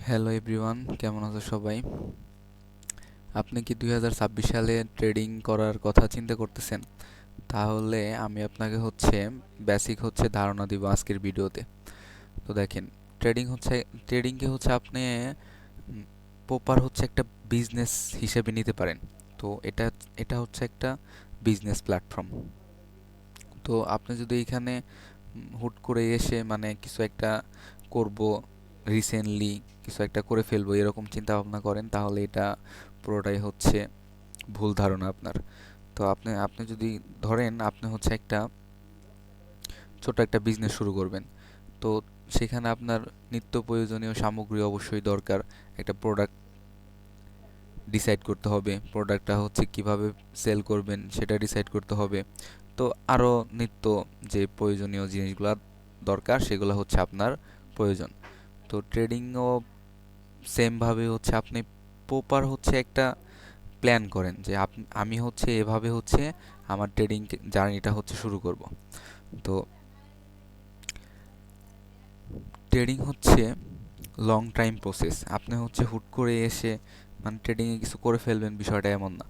Hello everyone, কেমন আছো সবাই? আপনি কি 2026 সালে ট্রেডিং করার কথা চিন্তা করতেছেন? তাহলে আমি আপনাকে বেসিক ধারণা দিব আজকের ভিডিওতে। তো দেখেন, ট্রেডিংকে আপনি প্রপার একটা বিজনেস হিসেবে নিতে পারেন। তো এটা এটা হচ্ছে একটা বিজনেস প্ল্যাটফর্ম। তো আপনি যদি এখানে হুট করে এসে মানে কিছু একটা করব, রিসেন্টলি কিছু একটা করে ফেলবো এরকম চিন্তা ভাবনা করেন, তাহলে এটা পুরোটাই ভুল ধারণা আপনার। তো আপনি আপনি যদি ধরেন আপনি একটা ছোট একটা বিজনেস শুরু করবেন, তো সেখানে আপনার নিত্য প্রয়োজনীয় সামগ্রী অবশ্যই দরকার। একটা প্রোডাক্ট ডিসাইড করতে হবে, প্রোডাক্টটা কিভাবে সেল করবেন সেটা ডিসাইড করতে হবে। তো আরও নিত্য যে প্রয়োজনীয় জিনিসগুলো দরকার সেগুলো আপনার প্রয়োজন। তো ট্রেডিংও সেমভাবে আপনি প্রপার একটা প্ল্যান করেন যে আমি এভাবে আমার ট্রেডিং জার্নিটা শুরু করব। তো ট্রেডিং লং টাইম প্রসেস। আপনি হুট করে এসে মানে ট্রেডিংয়ে কিছু করে ফেলবেন বিষয়টা এমন না।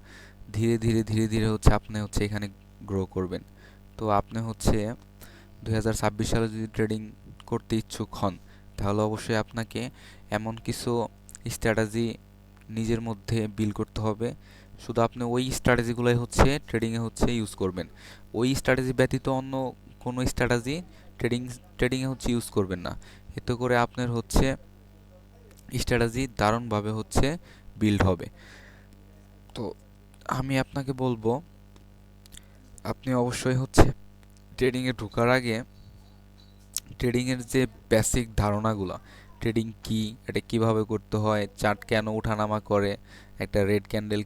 ধীরে ধীরে ধীরে ধীরে আপনি এখানে গ্রো করবেন। তো আপনি 2026 সালে যদি ট্রেডিং করতে ইচ্ছুক হন, তাহলে অবশ্যই আপনাকে এমন কিছু স্ট্র্যাটেজি নিজের মধ্যে বিল্ড করতে হবে। শুধু আপনি ওই স্ট্র্যাটেজিগুলোই ট্রেডিংয়ে ইউজ করবেন। ওই স্ট্র্যাটেজি ব্যতীত অন্য কোনো স্ট্র্যাটেজি ট্রেডিং ট্রেডিংয়ে ইউজ করবেন না। এতে করে আপনার স্ট্র্যাটেজি দারুণভাবে বিল্ড হবে। তো আমি আপনাকে বলবো, আপনি অবশ্যই ট্রেডিংয়ে ঢোকার আগে ট্রেডিংয়ের যে বেসিক ধারণাগুলো, ট্রেডিং কি, এটা কিভাবে করতে হয়, চার্ট কেন ওঠানামা করে, একটা রেড ক্যান্ডেল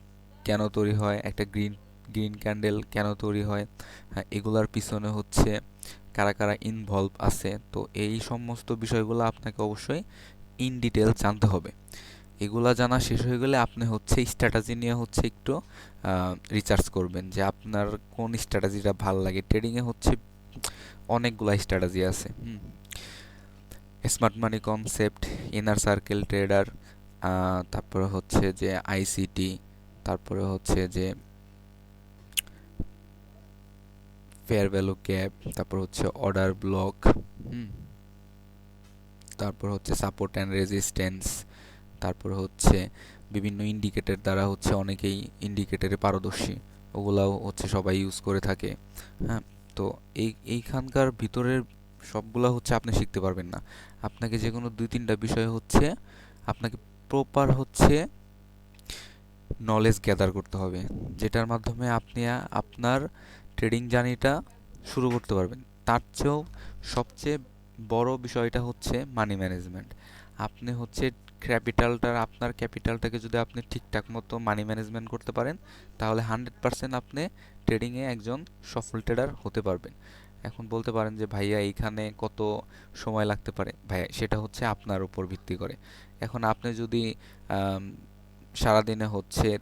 কেন তৈরি হয়, একটা গ্রিন গ্রিন ক্যান্ডেল কেন তৈরি হয়, হ্যাঁ, এগুলার পিছনে কারা কারা ইনভলভ আছে, তো এই সমস্ত বিষয়গুলো আপনাকে অবশ্যই ইন ডিটেল জানতে হবে। এগুলা জানা শেষ হয়ে গেলে আপনি স্ট্র্যাটেজি নিয়ে একটু রিসার্চ করবেন যে আপনার কোন স্ট্র্যাটেজিটা ভাল লাগে। ট্রেডিংয়ে অনেকগুলা স্ট্র্যাটেজি আছে। Smart money concept, inner circle trader, তারপরে যে আইসিটি, তারপরে যে ফেয়ার ভ্যালু গ্যাপ, তারপর অর্ডার ব্লক, তারপর সাপোর্ট অ্যান্ড রেজিস্ট্যান্স, তারপর বিভিন্ন ইন্ডিকেটর দ্বারা অনেকেই ইন্ডিকেটরে পারদর্শী, ওগুলাও সবাই ইউজ করে থাকে। হ্যাঁ, তো এইখানকার ভিতরের সবগুলা আপনি শিখতে পারবেন না। আপনাকে যে কোনো দুই তিনটা বিষয় আপনাকে প্রপার নলেজ গ্যাদার করতে হবে, যেটার মাধ্যমে আপনি আপনার ট্রেডিং জার্নিটা শুরু করতে পারবেন। তার চেয়েও সবচেয়ে বড় বিষয়টা মানি ম্যানেজমেন্ট। আপনি আপনার ক্যাপিটালটাকে যদি আপনি ঠিকঠাক মতো মানি ম্যানেজমেন্ট করতে পারেন, তাহলে 100% আপনি ট্রেডিংয়ে একজন সফল ট্রেডার হতে পারবেন। এখন বলতে পারেন যে ভাইয়া এইখানে কত সময় লাগতে পারে? ভাইয়া সেটা আপনার উপর ভিত্তি করে। এখন আপনি যদি আম, সারাদিনে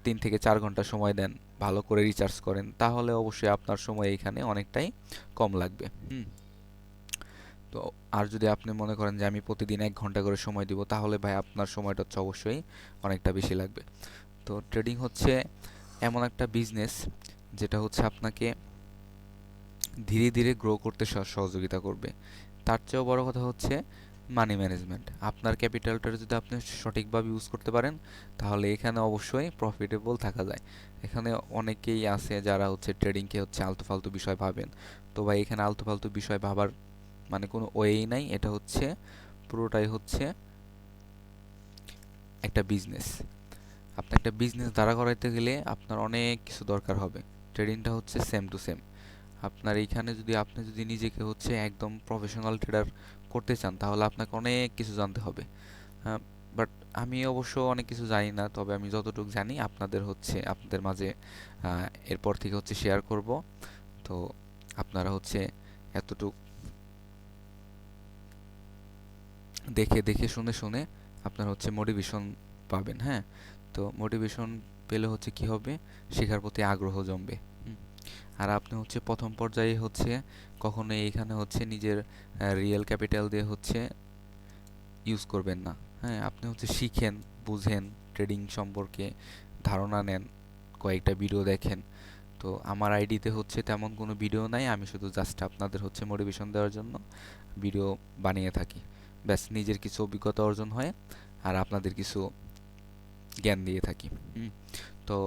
3 থেকে 4 ঘন্টা সময় দেন, ভালো করে রিচার্জ করেন, তাহলে অবশ্যই আপনার সময় এইখানে অনেকটাই কম লাগবে। তো আর যদি আপনি মনে করেন যে আমি প্রতিদিন 1 ঘন্টা করে সময় দিব, তাহলে ভাই আপনার সময়টা অবশ্যই অনেকটা বেশি লাগবে। তো ট্রেডিং এমন একটা বিজনেস যেটা আপনাকে ধীরে ধীরে গ্রো করতে সহযোগিতা করবে। তার চেয়েও বড় কথা মানি ম্যানেজমেন্ট। আপনার ক্যাপিটালটা যদি আপনি সঠিকভাবে ইউজ করতে পারেন, তাহলে এখানে অবশ্যই প্রফিটেবল থাকা যায়। এখানে অনেকেই আছে যারা ট্রেডিংকে আলতু ফালতু বিষয় ভাবেন। তো ভাই, এখানে আলতু ফালতু বিষয় ভাবার মানে কোনো ওয়েই নাই। এটা পুরোটাই একটা বিজনেস। আপনি একটা বিজনেস দাঁড়া করাইতে গেলে আপনার অনেক কিছু দরকার হবে। ট্রেডিংটা সেম টু সেম। আপনার এইখানে যদি আপনি যদি নিজেকে একদম প্রফেশনাল ট্রেডার করতে চান, তাহলে আপনাকে অনেক কিছু জানতে হবে। বাট আমি অবশ্য অনেক কিছু জানি না, তবে আমি যতটুকু জানি আপনাদের আপনাদের মাঝে এরপর থেকে শেয়ার করব। তো আপনারা এতটুক দেখে দেখে শুনে শুনে আপনার মোটিভেশন পাবেন। হ্যাঁ, তো মোটিভেশন পেলে কি হবে? শেখার প্রতি আগ্রহ জমবে। হুম। আর আপনি প্রথম পর্যায়ে কখনোই এখানে নিজের রিয়েল ক্যাপিটাল দিয়ে ইউজ করবেন না। হ্যাঁ, আপনি হচ্ছে শিখেন, বুঝেন, ট্রেডিং সম্পর্কে ধারণা নেন, কয়েকটা ভিডিও দেখেন। তো আমার আইডিতে হচ্ছে তেমন কোনো ভিডিও নাই, আমি শুধু জাস্ট আপনাদের হচ্ছে মোটিভেশন দেওয়ার জন্য ভিডিও বানিয়ে থাকি। ব্যাস, নিজের কিছু অভিজ্ঞতা অর্জন হয় আর আপনাদের কিছু জ্ঞান দিয়ে থাকি। তো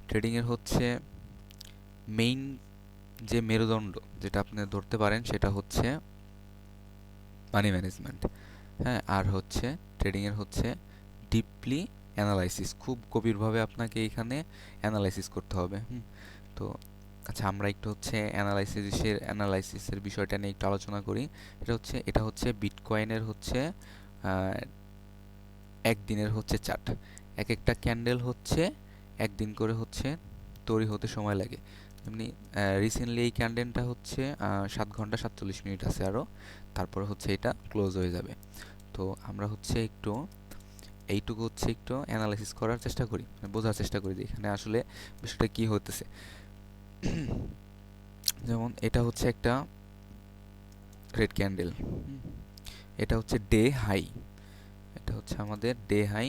ট্রেডিংয়ের হচ্ছে মেইন যে মেরুদণ্ড যেটা আপনি ধরতে পারেন সেটা হচ্ছে মানি ম্যানেজমেন্ট। হ্যাঁ, আর হচ্ছে ট্রেডিংয়ের হচ্ছে ডিপলি অ্যানালাইসিস, খুব গভীরভাবে আপনাকে এখানে অ্যানালাইসিস করতে হবে। তো আচ্ছা, আমরা একটু হচ্ছে অ্যানালাইসিসের বিষয়টা নিয়ে একটু আলোচনা করি। এটা হচ্ছে বিটকয়েনের হচ্ছে একদিনের হচ্ছে চার্ট। এক একটা ক্যান্ডেল হচ্ছে একদিন করে হচ্ছে তৈরি হতে সময় লাগে। এমনি রিসেন্টলি এই ক্যান্ডেলটা হচ্ছে 7 ঘন্টা 47 মিনিট আছে আরও, তারপরে হচ্ছে এটা ক্লোজ হয়ে যাবে। তো আমরা হচ্ছে এইটুকু হচ্ছে একটু অ্যানালাইসিস করার চেষ্টা করি, বোঝার চেষ্টা করি যে এখানে আসলে বিষয়টা কী হতেছে। যেমন এটা হচ্ছে একটা রেড ক্যান্ডেল, এটা হচ্ছে ডে হাই, এটা হচ্ছে আমাদের ডে হাই,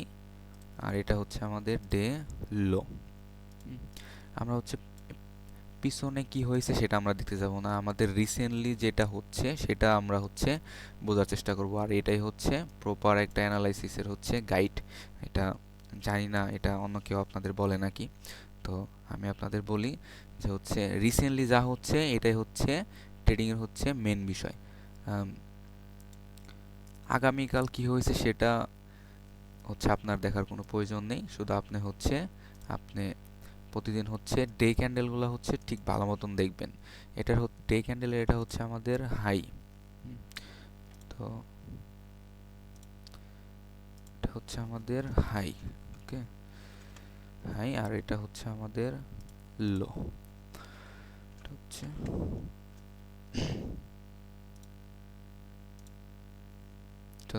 আর এটা হচ্ছে আমাদের ডে লো। আমরা হচ্ছে পিছনে কি হয়েছে সেটা আমরা দেখতে যাব না, আমাদের রিসেন্টলি যেটা হচ্ছে সেটা আমরা হচ্ছে বোঝার চেষ্টা করব। আর এটাই হচ্ছে প্রপার একটা অ্যানালাইসিসের হচ্ছে গাইড। এটা জানি না এটা অন্য কেউ আপনাদের বলে নাকি, তো আমি আপনাদের বলি যে হচ্ছে রিসেন্টলি যা হচ্ছে এটাই হচ্ছে ট্রেডিংয়ের হচ্ছে মেন বিষয়। আগামীকাল কি হয়েছে সেটা হচ্ছে আপনার দেখার কোনো প্রয়োজন নেই, শুধু আপনি প্রতিদিন হচ্ছে ডে ক্যান্ডেলগুলো হচ্ছে ঠিক ভালো মতন দেখবেন। ডে ক্যান্ডেলের এটা হচ্ছে আমাদের হাই। তো এটা হচ্ছে আমাদের হাই, ওকে, হাই, আর এটা হচ্ছে আমাদের লো। এটা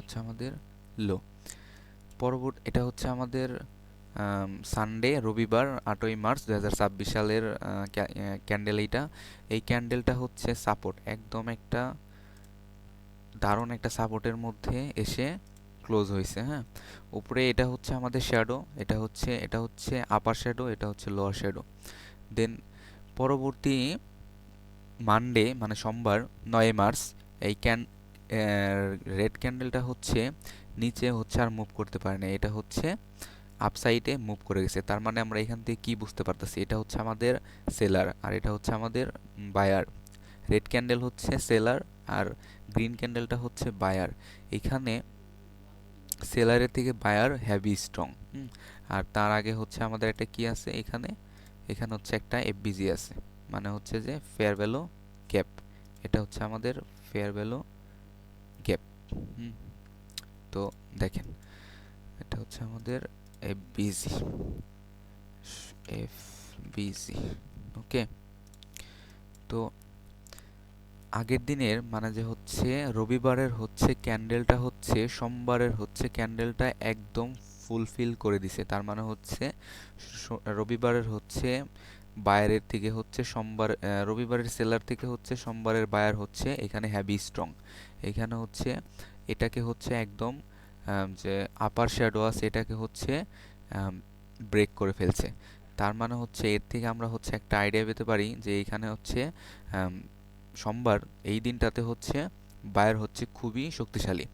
হচ্ছে আমাদের লো। এটা হচ্ছে আমাদের সানডে, রবিবার, 8ই মার্চ 2026 সালের ক্যান্ডেল। এই ক্যান্ডেলটা হচ্ছে সাপোর্ট, একদম একটা দারুণ একটা সাপোর্টের মধ্যে এসে ক্লোজ হয়েছে। হ্যাঁ, উপরে এটা হচ্ছে আমাদের শ্যাডো, এটা হচ্ছে আপার শ্যাডো, এটা হচ্ছে লোয়ার শ্যাডো। দেন পরবর্তী মানডে মানে সোমবার 9 মার্চ এই রেড ক্যান্ডেলটা হচ্ছে নিচে হচ্ছে আর মুভ করতে পারে না, এটা হচ্ছে আপসাইডে মুভ করে গেছে। তার মানে আমরা এখান থেকে কি বুঝতে পারতেছি, এটা হচ্ছে আমাদের সেলার আর এটা হচ্ছে আমাদের বায়ার। রেড ক্যান্ডেল হচ্ছে সেলার আর গ্রিন ক্যান্ডেলটা হচ্ছে বায়ার। এখানে সেলারের থেকে বায়ার হেভি স্ট্রং। আর তার আগে হচ্ছে আমাদের একটা কি আছে এখানে, এখানে হচ্ছে একটা এফবিজি আছে, মানে হচ্ছে যে ফেয়ার ভ্যালু গ্যাপ। এটা হচ্ছে আমাদের ফেয়ার ভ্যালু গ্যাপ। তো দেখেন, এটা হচ্ছে আমাদের এফবিজি, এফবিজি, ওকে। তো আগের দিনের মানে যে হচ্ছে রবিবারের হচ্ছে ক্যান্ডেলটা হচ্ছে সোমবারের হচ্ছে ক্যান্ডেলটা একদম ফুলফিল করে দিছে। তার মানে হচ্ছে রবিবারের হচ্ছে বায়ারের থেকে হচ্ছে রবিবারের সেলার থেকে হচ্ছে সোমবারের বায়ার হচ্ছে এখানে হ্যাভি স্ট্রং। এখানে হচ্ছে এটাকে হচ্ছে একদম যে আপার শ্যাডো আছে এটাকে হচ্ছে ব্রেক করে ফেলছে। তার মানে হচ্ছে এর থেকে আমরা হচ্ছে একটা আইডিয়া পেতে পারি যে এখানে হচ্ছে সোমবার এই দিনটাতে হচ্ছে বায়ার হচ্ছে খুবই শক্তিশালী।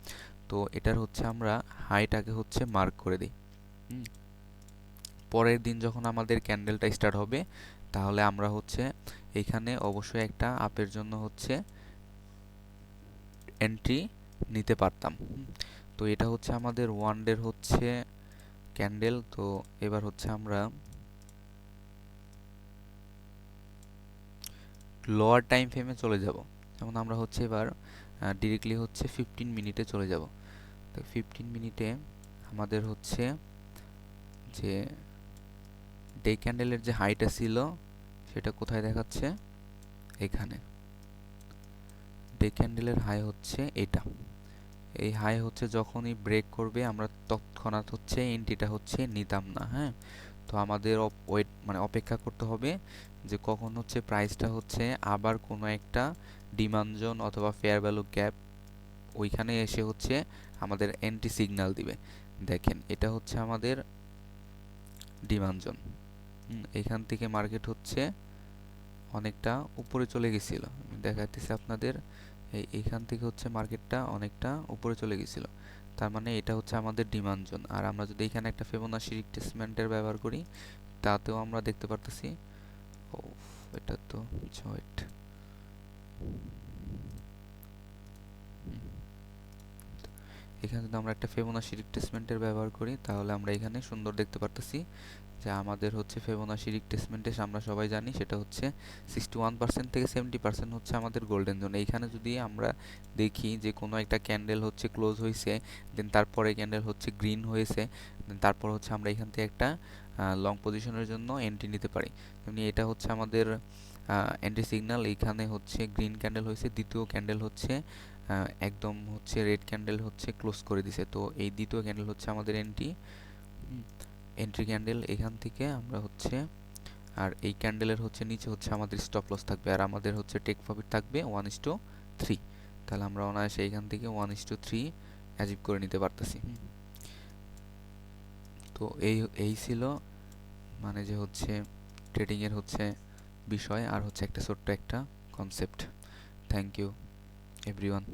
তো এটার হচ্ছে আমরা হাইটাকে হচ্ছে মার্ক করে দিই। পরের দিন যখন আমাদের ক্যান্ডেলটা স্টার্ট হবে তাহলে আমরা হচ্ছে এখানে অবশ্যই একটা আপের জন্য হচ্ছে এন্ট্রি নিতে পারতাম। তো এটা হচ্ছে আমাদের ওয়ান ডের হচ্ছে ক্যান্ডেল। তো এবার হচ্ছে আমরা লোয়ার টাইম ফ্রেমে চলে যাব। যেমন আমরা হচ্ছে এবার ডিরেক্টলি হচ্ছে 15 মিনিটে চলে যাব। তো 15 মিনিটে আমাদের হচ্ছে যে ডে ক্যান্ডেলের যে হাইটা ছিল সেটা কোথায় দেখাচ্ছে, এখানে ডে ক্যান্ডেলের হাই হচ্ছে এটা। এই হাই হচ্ছে যখনই ব্রেক করবে আমরা তৎক্ষণাৎ হচ্ছে এন্ট্রিটা হচ্ছে নিতাম না। হ্যাঁ, তো আমাদের অপেক্ষা করতে হবে যে কখন হচ্ছে প্রাইসটা হচ্ছে আবার কোনো একটা ডিমান্ড জোন অথবা ফেয়ার ভ্যালু গ্যাপ ওইখানে এসে হচ্ছে আমাদের এন্ট্রি সিগন্যাল দিবে। দেখেন এটা হচ্ছে আমাদের ডিমান্ড জোন। এখান থেকে মার্কেট হচ্ছে অনেকটা উপরে চলে গেছিল, আমি দেখাইতেছি আপনাদের। এইখান থেকে হচ্ছে মার্কেটটা অনেকটা উপরে চলে গেছিল, তার মানে এটা হচ্ছে আমাদের ডিমান্ড জোন। আর আমরা যদি এখানে একটা ফিবোনাচি রিট্রেসমেন্টের ব্যবহার করি, তাতেও আমরা দেখতে পারতেছি, ও এটা তো ওয়েট, এখানে যদি আমরা একটা ফিবোনাচি রিট্রেসমেন্টের ব্যবহার করি, তাহলে আমরা এখানে সুন্দর দেখতে পারতেছি যে আমাদের হচ্ছে ফিবোনাচি রিট্রেসমেন্টে আমরা সবাই জানি সেটা হচ্ছে 61% থেকে 70% হচ্ছে আমাদের গোল্ডেন জোন। এইখানে যদি আমরা দেখি যে কোনো একটা ক্যান্ডেল হচ্ছে ক্লোজ হয়েছে, দেন তারপরে ক্যান্ডেল হচ্ছে গ্রিন হয়েছে, দেন তারপর হচ্ছে আমরা এখান থেকে একটা লং পজিশনের জন্য এন্ট্রি নিতে পারি। তেমনি এটা হচ্ছে আমাদের এন্ট্রি সিগন্যাল। এইখানে হচ্ছে গ্রিন ক্যান্ডেল হয়েছে, দ্বিতীয় ক্যান্ডেল হচ্ছে একদম হচ্ছে রেড ক্যান্ডেল হচ্ছে ক্লোজ করে দিছে, তো এই দ্বিতীয় ক্যান্ডেল হচ্ছে আমাদের এন্ট্রি ক্যান্ডেল। এখান থেকে আমরা হচ্ছে, আর এই ক্যান্ডেলের হচ্ছে নিচে হচ্ছে আমাদের স্টপ লস থাকবে, আর আমাদের হচ্ছে টেক প্রফিট থাকবে 1:3। তাহলে আমরা অনায়াসে এখান থেকে 1:3 অ্যাচিভ করে নিতে পারতেছি। তো এই ছিল মানে যে হচ্ছে ট্রেডিং এর হচ্ছে বিষয়, আর হচ্ছে একটা ছোট্ট একটা কনসেপ্ট। Thank you everyone.